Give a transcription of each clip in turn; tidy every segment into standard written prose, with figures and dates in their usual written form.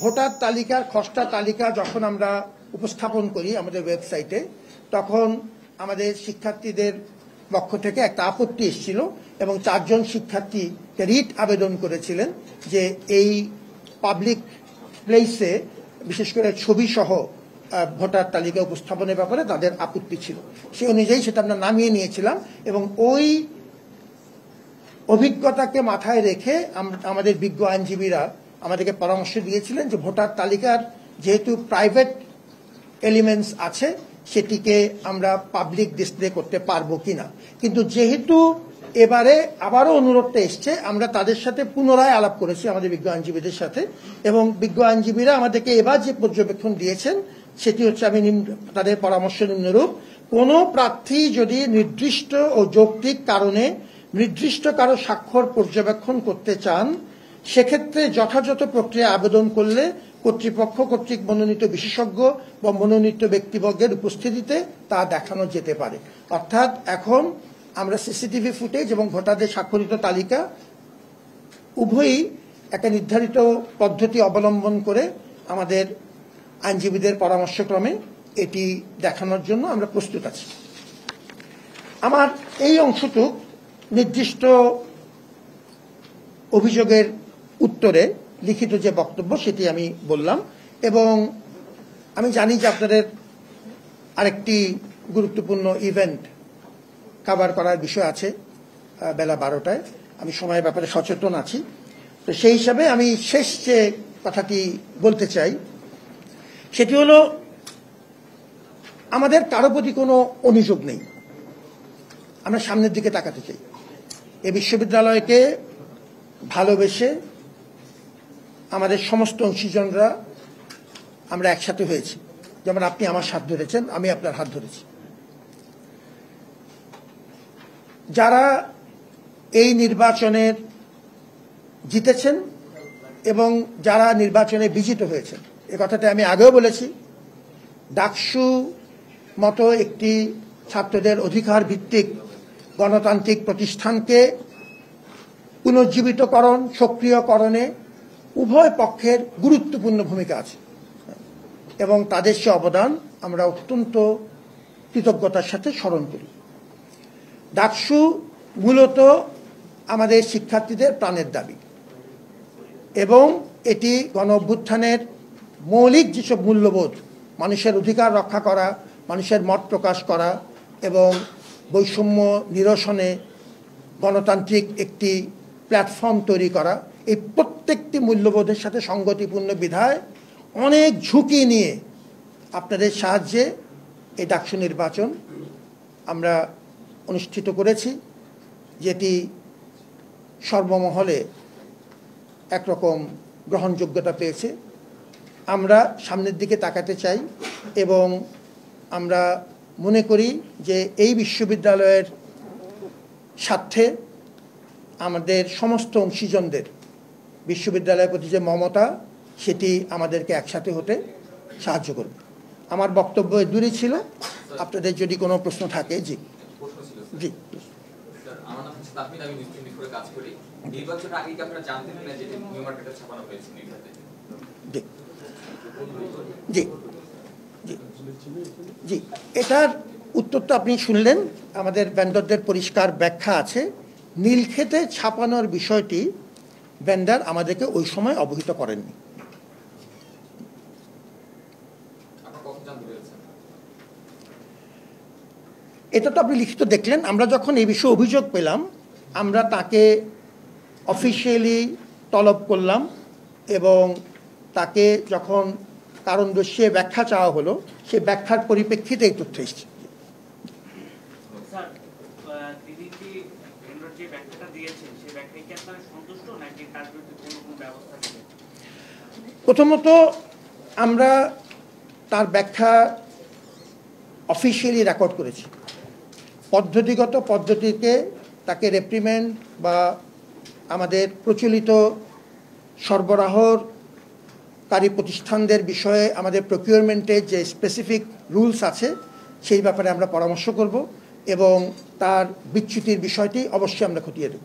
Voter তালিকার খসড়া তালিকা যখন আমরা উপস্থাপন করি আমাদের ওয়েবসাইটে, তখন আমাদের শিক্ষার্থীদের পক্ষ থেকে একটা আপত্তি এসেছিল এবং 4 জন শিক্ষার্থী রিট আবেদন করেছিলেন যে এই পাবলিক প্লেসে বিশেষ করে ছবি সহ ভোটার তালিকা উপস্থাপনের ব্যাপারে তাদের আপত্তি ছিল। সেই অনুযায়ী সেটা আমরা নামিয়ে নিয়েছিলাম এবং ওই অভিজ্ঞতাকে মাথায় রেখে আমাদের বিজ্ঞ আইনজীবীরা আমাদেরকে পরামর্শ দিয়েছিলেন যে ভোটার তালিকার যেহেতু প্রাইভেট এলিমেন্টস আছে সেটিকে আমরা পাবলিক ডিসপ্লে করতে পারবো কিনা, কিন্তু যেহেতু এবারে আবারও অনুরোধটা এসছে আমরা তাদের সাথে পুনরায় আলাপ করেছি আমাদের বিজ্ঞ আইনজীবীদের সাথে, এবং বিজ্ঞ আইনজীবীরা আমাদেরকে এবার যে পর্যবেক্ষণ দিয়েছেন সেটি হচ্ছে আমি তাদের পরামর্শ নিম্নরূপ: কোনো প্রার্থী যদি নির্দিষ্ট ও যৌক্তিক কারণে নির্দিষ্ট কারো স্বাক্ষর পর্যবেক্ষণ করতে চান সেক্ষেত্রে যথাযথ প্রক্রিয়া আবেদন করলে কর্তৃপক্ষ কর্তৃক মনোনীত বিশেষজ্ঞ বা মনোনীত ব্যক্তিবর্গের উপস্থিতিতে তা দেখানো যেতে পারে। অর্থাৎ এখন আমরা সিসিটিভি ফুটেজ এবং ভোটারদের স্বাক্ষরিত তালিকা উভয়ই একটা নির্ধারিত পদ্ধতি অবলম্বন করে আমাদের আইনজীবীদের পরামর্শক্রমে এটি দেখানোর জন্য আমরা প্রস্তুত আছি। আমার এই অংশটুক নির্দিষ্ট অভিযোগের উত্তরে লিখিত যে বক্তব্য সেটি আমি বললাম, এবং আমি জানি যে আপনাদের আরেকটি গুরুত্বপূর্ণ ইভেন্ট কভার করার বিষয় আছে বেলা 12টায়। আমি সময়ের ব্যাপারে সচেতন আছি, তো সেই হিসাবে আমি শেষ যে কথাটি বলতে চাই সেটি হলো আমাদের কারো প্রতি কোনো অনুযোগ নেই, আমরা সামনের দিকে তাকাতে চাই। এই বিশ্ববিদ্যালয়কে ভালোবেসে আমাদের সমস্ত অংশীজনরা আমরা একসাথে হয়েছি, যেমন আপনি আমার হাত ধরেছেন, আমি আপনার হাত ধরেছি। যারা এই নির্বাচনের জিতেছেন এবং যারা নির্বাচনে বিজিত হয়েছেন, এ কথাটা আমি আগেও বলেছি, ডাকসু মতো একটি ছাত্রদের অধিকার ভিত্তিক গণতান্ত্রিক প্রতিষ্ঠানকে পুনর্জীবিতকরণ সক্রিয়করণে উভয় পক্ষের গুরুত্বপূর্ণ ভূমিকা আছে এবং তাদের সে অবদান আমরা অত্যন্ত কৃতজ্ঞতার সাথে স্মরণ করি। ডাকসু মূলত আমাদের শিক্ষার্থীদের প্রাণের দাবি এবং এটি গণ অভ্যুত্থানের মৌলিক যেসব মূল্যবোধ, মানুষের অধিকার রক্ষা করা, মানুষের মত প্রকাশ করা এবং বৈষম্য নিরসনে গণতান্ত্রিক একটি প্ল্যাটফর্ম তৈরি করা, এই প্রত্যেকটি মূল্যবোধের সাথে সঙ্গতিপূর্ণ বিধায় অনেক ঝুঁকি নিয়ে আপনাদের সাহায্যে এই ডাকসু নির্বাচন আমরা অনুষ্ঠিত করেছি, যেটি সর্বমহলে একরকম গ্রহণযোগ্যতা পেয়েছে। আমরা সামনের দিকে তাকাতে চাই এবং আমরা মনে করি যে এই বিশ্ববিদ্যালয়ের স্বার্থে আমাদের সমস্ত অংশীজনদের বিশ্ববিদ্যালয়ের প্রতি যে মমতা সেটি আমাদেরকে একসাথে হতে সাহায্য করবে। আমার বক্তব্য দূরে ছিল, আপনাদের যদি কোনো প্রশ্ন থাকে। জি জি জি জি এটার উত্তর তো আপনি শুনলেন, আমাদের ভেন্ডরদের পরিষ্কার ব্যাখ্যা আছে। নীলক্ষেতে ছাপানোর বিষয়টি ভেন্ডর আমাদেরকে ওই সময় অবহিত করেননি। এটা তো আপনি লিখিত দেখলেন। আমরা যখন এই বিষয়ে অভিযোগ পেলাম আমরা তাকে অফিসিয়ালি তলব করলাম এবং তাকে যখন কারণ দর্শিয়ে ব্যাখ্যা চাওয়া হলো সেই ব্যাখ্যার পরিপ্রেক্ষিতে এই তথ্য এসছে। প্রথমত আমরা তার ব্যাখ্যা অফিসিয়ালি রেকর্ড করেছি। পদ্ধতিগত পদ্ধতিতে তাকে রেপ্রিমেন্ড বা আমাদের প্রচলিত সরবরাহকারী প্রতিষ্ঠানদের বিষয়ে আমাদের প্রকিউরমেন্টের যে স্পেসিফিক রুলস আছে সেই ব্যাপারে আমরা পরামর্শ করব এবং তার বিচ্যুতির বিষয়টি অবশ্যই আমরা খতিয়ে দেব।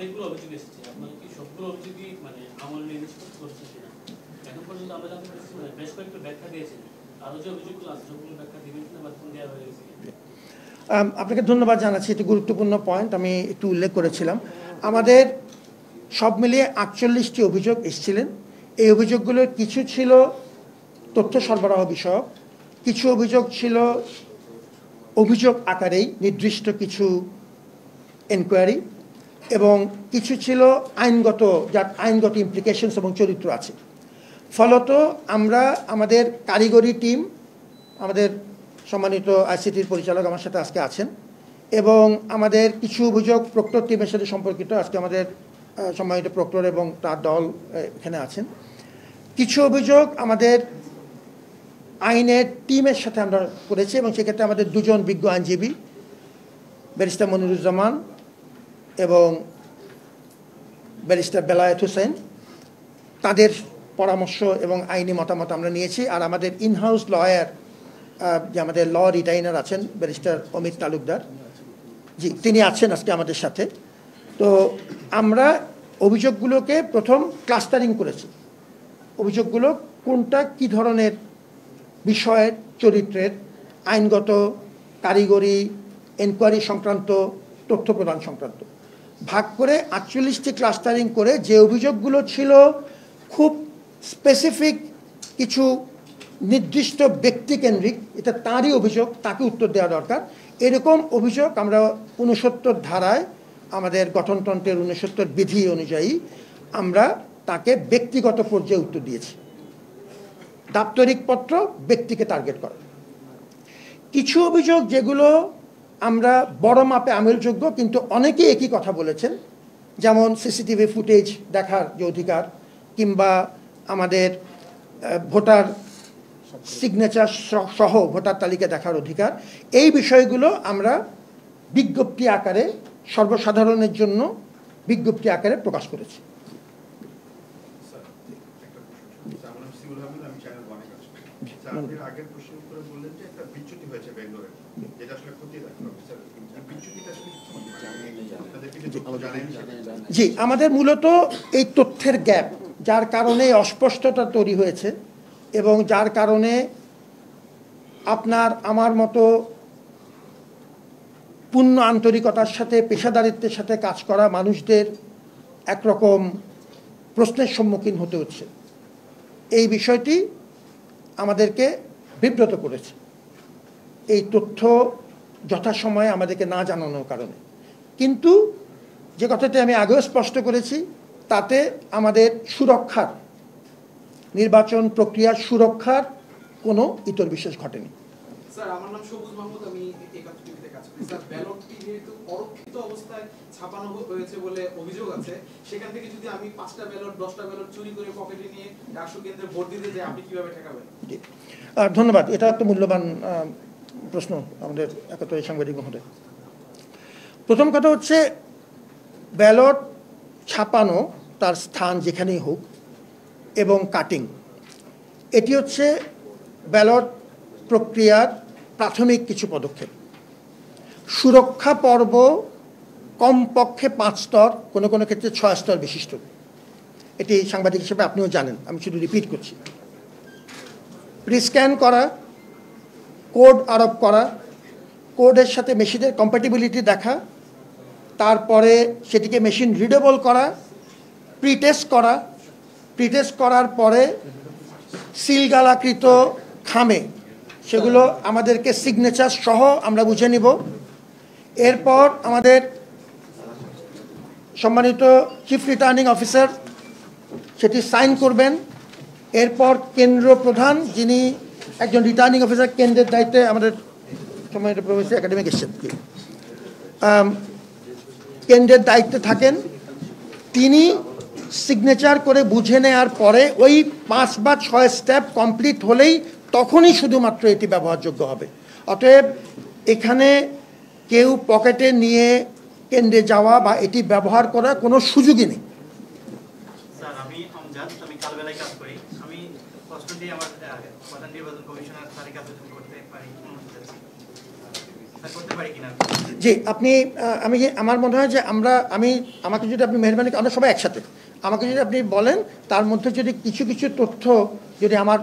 অনেকগুলো অভিযোগ এসেছে, আপনারা কি সবগুলো অভিযোগই মানে আমল নিয়ে নিষ্পত্তি করছেন কিনা? এখন পর্যন্ত আমরা জানতে পেরেছি বেশ কয়েকটা ব্যাখ্যা দিয়েছেন, আরো যে অভিযোগগুলো আছে সবগুলো ব্যাখ্যা দিবেন কিনা বা কোন দেওয়া হয়ে গেছে? আপনাকে ধন্যবাদ জানাচ্ছি, এটি গুরুত্বপূর্ণ পয়েন্ট, আমি একটু উল্লেখ করেছিলাম। আমাদের সব মিলিয়ে 48টি অভিযোগ এসেছিলেন। এই অভিযোগগুলোর কিছু ছিল তথ্য সরবরাহ বিষয়ক, কিছু অভিযোগ ছিল অভিযোগ আকারেই নির্দিষ্ট কিছু এনকোয়ারি, এবং কিছু ছিল আইনগত, যার আইনগত ইমপ্লিকেশনস এবং চরিত্র আছে। ফলত আমরা আমাদের কারিগরি টিম, আমাদের সম্মানিত আইসিটির পরিচালক আমার সাথে আজকে আছেন, এবং আমাদের কিছু অভিযোগ প্রক্টর টিমের সাথে সম্পর্কিত, আজকে আমাদের সম্মানিত প্রক্টর এবং তার দল এখানে আছেন। কিছু অভিযোগ আমাদের আইনের টিমের সাথে আমরা করেছি, এবং সেক্ষেত্রে আমাদের দুজন বিজ্ঞ আইনজীবী, ব্যারিস্টার মনিরুজ্জামান এবং ব্যারিস্টার বেলায়েত হোসেন, তাদের পরামর্শ এবং আইনি মতামত আমরা নিয়েছি। আর আমাদের ইনহাউস লয়ার, যে আমাদের ল রিটাইনার আছেন ব্যারিস্টার অমিত তালুকদার, জি, তিনি আছেন আজকে আমাদের সাথে। তো আমরা অভিযোগগুলোকে প্রথম ক্লাস্টারিং করেছি, অভিযোগগুলো কোনটা কি ধরনের বিষয়ের, চরিত্রের, আইনগত, কারিগরি, এনকোয়ারি সংক্রান্ত, তথ্য প্রদান সংক্রান্ত ভাগ করে 48টি ক্লাস্টারিং করে যে অভিযোগগুলো ছিল খুব স্পেসিফিক, কিছু নির্দিষ্ট ব্যক্তিকেন্দ্রিক, এটা তারই অভিযোগ, তাকে উত্তর দেওয়া দরকার, এরকম অভিযোগ আমরা 69 ধারায় আমাদের গঠনতন্ত্রের 69 বিধি অনুযায়ী আমরা তাকে ব্যক্তিগত পর্যায়ে উত্তর দিয়েছি। দাপ্তরিক পত্র ব্যক্তিকে টার্গেট করে। কিছু অভিযোগ যেগুলো আমরা বড় মাপে আমলযোগ্য, কিন্তু অনেকে একই কথা বলেছেন, যেমন সিসিটিভি ফুটেজ দেখার যে অধিকার, কিংবা আমাদের ভোটার সিগনেচার সহ ভোটার তালিকা দেখার অধিকার, এই বিষয়গুলো আমরা বিজ্ঞপ্তি আকারে সর্বসাধারণের জন্য বিজ্ঞপ্তি আকারে প্রকাশ করেছি। জি, আমাদের মূলত এই তথ্যের গ্যাপ, যার কারণে অস্পষ্টতা তৈরি হয়েছে, এবং যার কারণে আপনার আমার মতো পূর্ণ আন্তরিকতার সাথে, পেশাদারিত্বের সাথে কাজ করা মানুষদের একরকম প্রশ্নের সম্মুখীন হতে হচ্ছে। এই বিষয়টি আমাদেরকে বিব্রত করেছে, এই তথ্য যথাসময়ে আমাদেরকে না জানানোর কারণে। কিন্তু যে কথাটি আমি আগেও স্পষ্ট করেছি, তাতে আমাদের সুরক্ষার, নির্বাচন প্রক্রিয়ার সুরক্ষার কোনো ইতর বিশেষ ঘটেনি। স্যার, আমার নাম সবুজ মাহমুদ, আমি একাত্তর টিভিতে কাজ করি। স্যার, ব্যালটটি যেহেতু অরক্ষিত অবস্থায় ছাপানো হয়েছে বলে অভিযোগ আছে, সেখান থেকে যদি আমি 5টা ব্যালট 10টা ব্যালট চুরি করে পকেটে নিয়ে 100 কেন্দ্রে ভোট দিতে যাই, আপনি কিভাবে ঠেকাবেন? ধন্যবাদ, এটা একটা মূল্যবান প্রশ্ন আমাদের একাত্তরের সাংবাদিক মহোদয়। প্রথম কথা হচ্ছে, ব্যালট ছাপানো তার স্থান যেখানেই হোক এবং কাটিং, এটি হচ্ছে ব্যালট প্রক্রিয়ার প্রাথমিক কিছু পদক্ষেপ। সুরক্ষা পর্ব কমপক্ষে 5 স্তর, কোনো কোনো ক্ষেত্রে 6 স্তর বিশিষ্ট। এটি সাংবাদিক হিসেবে আপনিও জানেন, আমি শুধু রিপিট করছি। রিস্ক্যান করা, কোড আরোপ করা, কোডের সাথে মেশিনের কম্প্যাটিবিলিটি দেখা, তারপরে সেটিকে মেশিন রিডেবল করা, প্রিটেস্ট করার পরে সিলগালাকৃত খামে সেগুলো আমাদেরকে সিগনেচার সহ আমরা বুঝে নিব। এরপর আমাদের সম্মানিত চিফ রিটার্নিং অফিসার সেটি সাইন করবেন। এরপর কেন্দ্র প্রধান, যিনি একজন রিটার্নিং অফিসার কেন্দ্রের দায়িত্বে, আমাদের সম্মানিত প্রফেসর একাডেমিক এসেছেন, কেন্দ্রের দায়িত্বে থাকেন, তিনি সিগনেচার করে বুঝে নেওয়ার পরে ওই 5 বা 6 স্টেপ কমপ্লিট হলেই তখনই শুধুমাত্র এটি ব্যবহারযোগ্য হবে। অতএব এখানে কেউ পকেটে নিয়ে কেন্দ্রে যাওয়া বা এটি ব্যবহার করার কোনো সুযোগই নেই। স্যার, আমি আমজাদ, আমি কালবেলায় কাজ করি। আমি প্রশ্ন দিয়ে আমার প্রধান নির্বাচন কমিশনার তারিখ আবেদন করতে পারি? ব্যবস্থা করতে পারি কিনা। জি, আপনি আমার মনে হয় যে আমাকে যদি আপনি মেহরবানি আমরা সবাই একসাথে আমাকে যদি আপনি বলেন তার মধ্যে যদি কিছু কিছু তথ্য যদি আমার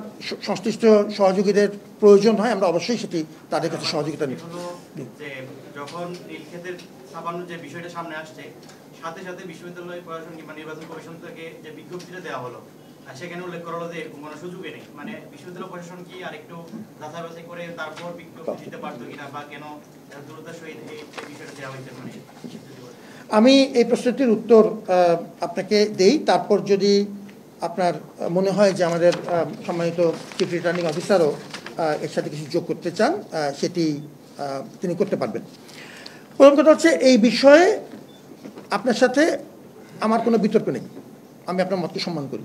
সংশ্লিষ্ট সহযোগীদের প্রয়োজন হয় আমরা অবশ্যই সেটি তাদের কাছে সহযোগিতা নিব। যে যখন নীলক্ষেতের ছাপানোর যে বিষয়টা সামনে আসছে সাথে সাথে বিশ্ববিদ্যালয় প্রশাসন কিংবা নির্বাচন কমিশন থেকে যে বিজ্ঞপ্তিটা দেওয়া হলো আর সেখানে উল্লেখ করা হলো যে এরকম কোনো সুযোগই নেই, মানে বিশ্ববিদ্যালয় প্রশাসন কি আরেকটু যাচাই বাছাই করে তারপর বিজ্ঞপ্তি দিতে পারতো কিনা বা কেন দ্রুততার সহিত এই বিষয়টা দেওয়া হয়েছে, মানে আমি এই প্রশ্নটির উত্তর আপনাকে দেই, তারপর যদি আপনার মনে হয় যে আমাদের সম্মানিত চিফ রিটার্নিং অফিসারও এর সাথে কিছু যোগ করতে চান সেটি তিনি করতে পারবেন। প্রথম কথা হচ্ছে এই বিষয়ে আপনার সাথে আমার কোনো বিতর্ক নেই, আমি আপনার মতকে সম্মান করি।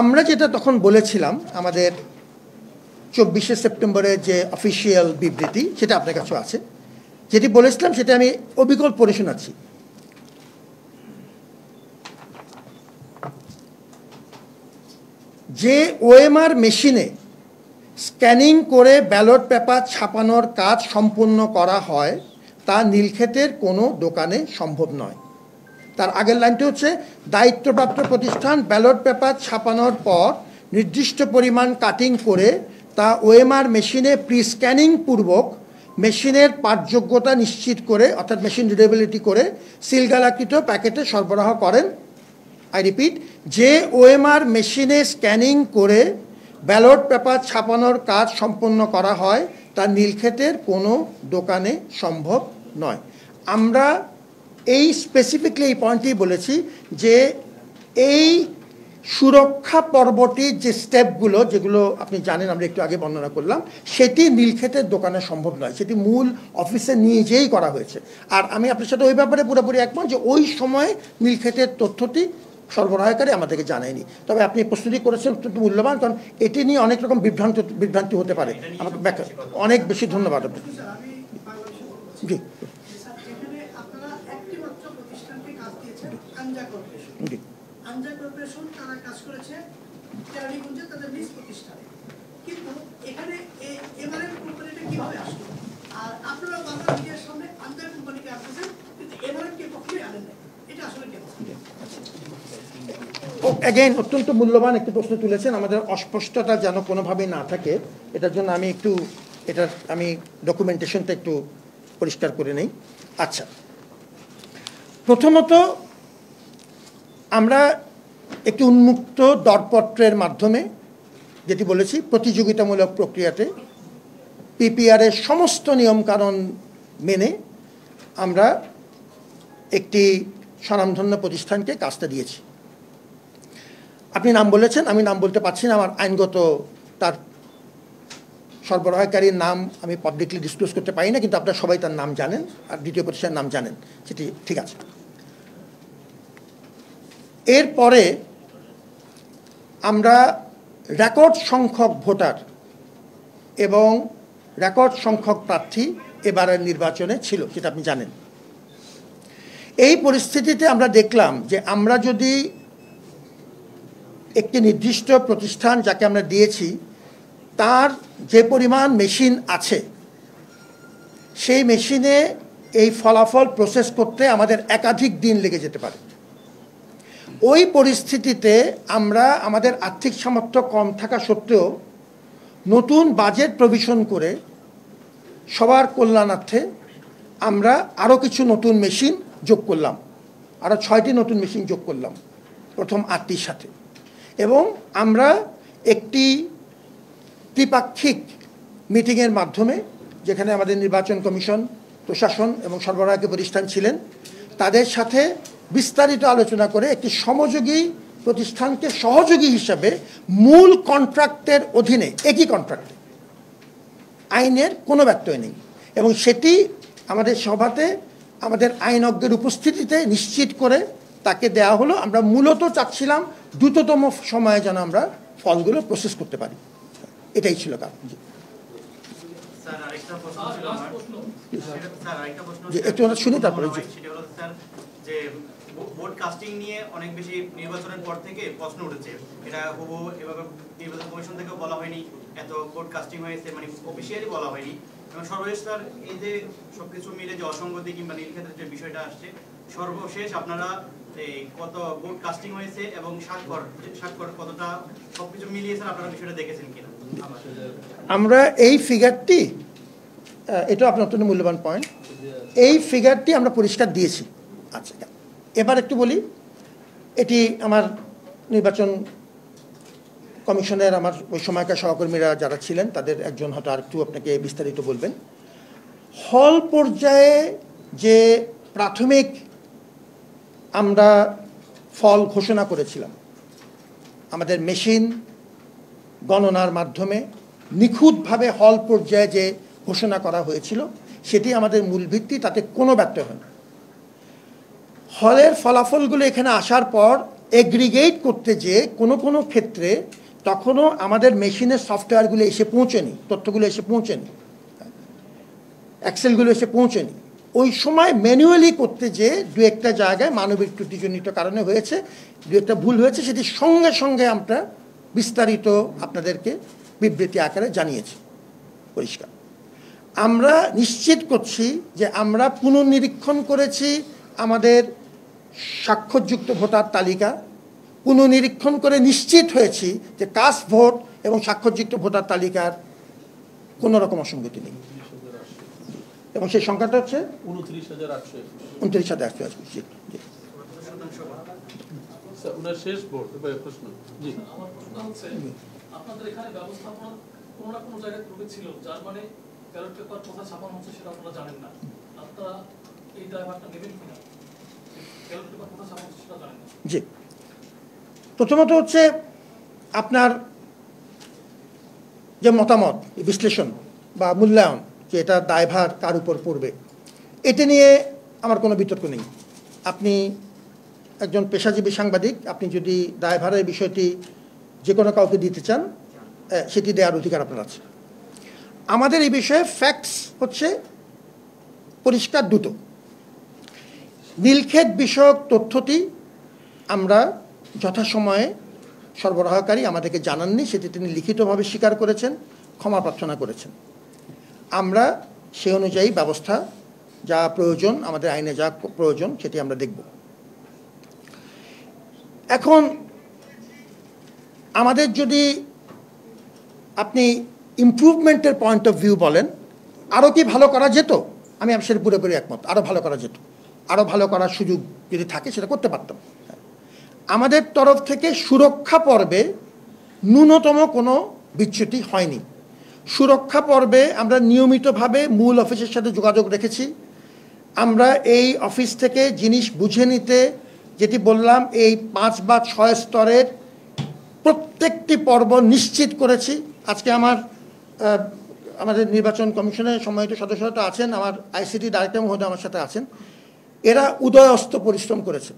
আমরা যেটা তখন বলেছিলাম আমাদের 24শে সেপ্টেম্বরের যে অফিসিয়াল বিবৃতি সেটা আপনার কাছেও আছে, যেটি বলেছিলাম সেটা আমি অবিকল পড়ে শোনাচ্ছি। যে ওএমআর মেশিনে স্ক্যানিং করে ব্যালট পেপার ছাপানোর কাজ সম্পূর্ণ করা হয় তা নীলক্ষেতের কোনো দোকানে সম্ভব নয়। তার আগের লাইনটি হচ্ছে দায়িত্বপ্রাপ্ত প্রতিষ্ঠান ব্যালট পেপার ছাপানোর পর নির্দিষ্ট পরিমাণ কাটিং করে তা ওএমআর মেশিনে প্রি স্ক্যানিং পূর্বক মেশিনের পাঠযোগ্যতা নিশ্চিত করে অর্থাৎ মেশিন রিডেবিলিটি করে সিলগালাকৃত প্যাকেটে সরবরাহ করেন। আই রিপিট, যে ওএমআর মেশিনে স্ক্যানিং করে ব্যালট পেপার ছাপানোর কাজ সম্পন্ন করা হয় তা নীলক্ষেতের কোনো দোকানে সম্ভব নয়। আমরা এই স্পেসিফিকলি এই পয়েন্টটি বলেছি যে এই সুরক্ষা পর্বটির যে স্টেপগুলো যেগুলো আপনি জানেন আমরা একটু আগে বর্ণনা করলাম সেটি নীলক্ষেতের দোকানে সম্ভব নয়, সেটি মূল অফিসে নিয়ে যেয়েই করা হয়েছে। আর আমি আপনার সাথে ওই ব্যাপারে পুরোপুরি একমত যে ওই সময় নীলক্ষেতের তথ্যটি সরবরাহকারী আমাদেরকে জানায়নি। তবে আপনি প্রস্তুতি করেছেন অত্যন্ত মূল্যবান, কারণ এটি নিয়ে অনেক রকম বিভ্রান্তি হতে পারে। আমাকে ব্যাখ্যা অনেক বেশি ধন্যবাদ আপনাকে। জি জি আনজা কর্পোরেশন তারা কাজ করেছে কেরানীগঞ্জে তাদের নিজ প্রতিষ্ঠানে, কিন্তু এখানে এমআরএম কোম্পানিটা কিভাবে আসলো? আর আপনারা বাংলা মিডিয়ার সামনে আনজা কোম্পানিকে আসতেছেন কিন্তু এমআরএম কে কখনোই আনেন না, এটা আসলে কেন? অ্যাগেইন অত্যন্ত মূল্যবান একটি প্রশ্ন তুলেছেন। আমাদের অস্পষ্টতা যেন কোনোভাবেই না থাকে এটার জন্য আমি ডকুমেন্টেশনটা একটু পরিষ্কার করে নেই। আচ্ছা, প্রথমত আমরা একটি উন্মুক্ত দরপত্রের মাধ্যমে যেটি বলেছি প্রতিযোগিতামূলক প্রক্রিয়াতে পিপিআরের সমস্ত নিয়মকানুন মেনে আমরা একটি স্বনামধন্য প্রতিষ্ঠানকে কাজটা দিয়েছি। আপনি নাম বলেছেন, আমি নাম বলতে পারছি না, আমার আইনগত তার সরবরাহকারীর নাম আমি পাবলিকলি ডিসক্লোজ করতে পারি না, কিন্তু আপনারা সবাই তার নাম জানেন আর দ্বিতীয় প্রতিষ্ঠানের নাম জানেন, সেটি ঠিক আছে। এরপরে আমরা রেকর্ড সংখ্যক ভোটার এবং রেকর্ড সংখ্যক প্রার্থী এবারের নির্বাচনে ছিল, সেটা আপনি জানেন। এই পরিস্থিতিতে আমরা দেখলাম যে আমরা যদি একটি নির্দিষ্ট প্রতিষ্ঠান যাকে আমরা দিয়েছি তার যে পরিমাণ মেশিন আছে সেই মেশিনে এই ফলাফল প্রসেস করতে আমাদের একাধিক দিন লেগে যেতে পারে। ওই পরিস্থিতিতে আমরা আমাদের আর্থিক সামর্থ্য কম থাকা সত্ত্বেও নতুন বাজেট প্রভিশন করে সবার কল্যাণার্থে আমরা আরও কিছু নতুন মেশিন যোগ করলাম, আরও 6টি নতুন মেশিন যোগ করলাম প্রথম 8টির সাথে। এবং আমরা একটি ত্রিপাক্ষিক মিটিংয়ের মাধ্যমে যেখানে আমাদের নির্বাচন কমিশন, প্রশাসন এবং সরবরাহকারী প্রতিষ্ঠান ছিলেন তাদের সাথে বিস্তারিত আলোচনা করে একটি সমযোগী প্রতিষ্ঠানকে সহযোগী হিসাবে মূল কন্ট্রাক্টের অধীনে একই কন্ট্রাক্টে আইনের কোনো ব্যত্যয় নেই এবং সেটি আমাদের সভাতে আমাদের আইনজ্ঞের উপস্থিতিতে নিশ্চিত করে তাকে দেয়া হলো। আমরা মূলত চাচ্ছিলাম দ্রুততম সময়ে যেন আমরা ফলগুলো প্রসেস করতে পারি, এটাই ছিল কারণ। স্যার আরেকটা প্রশ্ন ছিল আমার, স্যার আরেকটা প্রশ্ন একটু শুনি তারপরে। সেটা হলো স্যার যে ভোট কাস্টিং নিয়ে অনেক বেশি নির্বাচনের পর থেকে প্রশ্ন উঠেছে, এটা হুবহু এভাবে নির্বাচন কমিশন থেকেও বলা হয়নি, এত ভোট কাস্টিং হয়েছে মানে অফিসিয়ালি বলা হয়নি, এবং সর্বশেষ স্যার এই যে সবকিছু মিলে যে অসঙ্গতি কিংবা নীলক্ষেতের যে বিষয়টা আসছে, সর্বশেষ আপনারা এই কত ভোট কাস্টিং হয়েছে এবং স্বাক্ষর কতটা, সবকিছু মিলিয়ে স্যার আপনারা বিষয়টা দেখেছেন কিনা? আমরা এই ফিগারটি, এটা আপনার অত্যন্ত মূল্যবান পয়েন্ট, এই ফিগারটি আমরা পরিষ্কার দিয়েছি। আচ্ছা, এবার একটু বলি, এটি আমার নির্বাচন কমিশনের আমার ওই সময়কার সহকর্মীরা যারা ছিলেন তাদের একজন হয়তো আর একটু আপনাকে বিস্তারিত বলবেন। হল পর্যায়ে যে প্রাথমিক আমরা ফল ঘোষণা করেছিলাম, আমাদের মেশিন গণনার মাধ্যমে নিখুঁতভাবে হল পর্যায়ে যে ঘোষণা করা হয়েছিল সেটি আমাদের মূল ভিত্তি, তাতে কোনো ব্যত্যয় হয় না। হলের ফলাফলগুলো এখানে আসার পর এগ্রিগেট করতে যেয়ে কোনো কোনো ক্ষেত্রে তখনও আমাদের মেশিনের সফটওয়্যারগুলো এসে পৌঁছেনি, তথ্যগুলো এসে পৌঁছেনি, এক্সেলগুলো এসে পৌঁছেনি। ওই সময় ম্যানুয়ালি করতে যেয়ে দু একটা জায়গায় মানবিক ত্রুটিজনিত কারণে হয়েছে, দু একটা ভুল হয়েছে, সেটি সঙ্গে সঙ্গে আমরা বিস্তারিত আপনাদেরকে বিবৃতি আকারে জানিয়েছি পরিষ্কার। আমরা নিশ্চিত করছি যে আমরা পুনর্নিরীক্ষণ করেছি আমাদের স্বাক্ষরযুক্ত ভোটার তালিকা, পুনর্নিরীক্ষণ করে নিশ্চিত হয়েছি যে কাস্ট ভোট এবং স্বাক্ষরযুক্ত ভোটার তালিকার কোনো রকম অসঙ্গতি নেই, এবং সেই সংখ্যাটা হচ্ছে 29,821। আমার প্রশ্ন হচ্ছে, আপনাদের এখানে ব্যবস্থাপনা কোনো না কোনো জায়গায় ত্রুটি ছিল, যার মানে ব্যালট পেপার কোথায় ছাপানো হচ্ছে সেটা আপনারা জানেন না। আপনারা এই ড্রাইভারটা নেবেন কিনা? ব্যালট পেপার কোথায় ছাপানো হচ্ছে সেটা জানেন না। জি, প্রথমত হচ্ছে আপনার যে মতামত, বিশ্লেষণ বা মূল্যায়ন যে এটা দায়ভার কার উপর পড়বে, এটা নিয়ে আমার কোনো বিতর্ক নেই। আপনি একজন পেশাজীবী সাংবাদিক, আপনি যদি দায়ভারের বিষয়টি যে কোনো কাউকে দিতে চান সেটি দেওয়ার অধিকার আপনার আছে। আমাদের এই বিষয়ে ফ্যাক্টস হচ্ছে পরিষ্কার দুটো। নীলক্ষেত বিষয়ক তথ্যটি আমরা যথাসময়ে সরবরাহকারী আমাদেরকে জানাননি, সেটি তিনি লিখিতভাবে স্বীকার করেছেন, ক্ষমা প্রার্থনা করেছেন। আমরা সে অনুযায়ী ব্যবস্থা যা প্রয়োজন, আমাদের আইনে যা প্রয়োজন সেটি আমরা দেখব। এখন আমাদের যদি আপনি ইমপ্রুভমেন্টের পয়েন্ট অফ ভিউ বলেন, আরও কি ভালো করা যেত, আমি সেটা পুরোপুরি একমত, আরও ভালো করা যেত, আরও ভালো করার সুযোগ যদি থাকে সেটা করতে পারতাম। আমাদের তরফ থেকে সুরক্ষা পর্বে ন্যূনতম কোনো বিচ্যুতি হয়নি। সুরক্ষা পর্বে আমরা নিয়মিতভাবে মূল অফিসের সাথে যোগাযোগ রেখেছি। আমরা এই অফিস থেকে জিনিস বুঝে নিতে, যেটি বললাম, এই 5 বা 6 স্তরের প্রত্যেকটি পর্ব নিশ্চিত করেছি। আজকে আমাদের নির্বাচন কমিশনের সম্মানিত সদস্যরা আছেন, আমার আইসিটি ডাইরেক্টর মহোদয় আমার সাথে আছেন, এরা উদয়স্ত পরিশ্রম করেছে।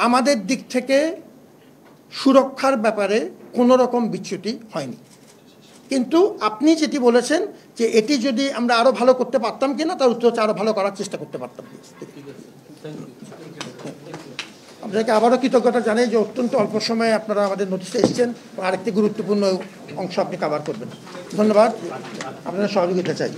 আমাদের দিক থেকে সুরক্ষার ব্যাপারে কোনো রকম বিচ্যুতি হয়নি। কিন্তু আপনি যেটি বলেছেন যে এটি যদি আমরা আরও ভালো করতে পারতাম কিনা, তার উত্তর হচ্ছে আরও ভালো করার চেষ্টা করতে পারতাম। আপনাদেরকে আবারও কৃতজ্ঞতা জানাই যে অত্যন্ত অল্প সময়ে আপনারা আমাদের নোটিশে এসেছেন, আরেকটি গুরুত্বপূর্ণ অংশ আপনি কভার করবেন। ধন্যবাদ, আপনাদের সহযোগিতা চাই।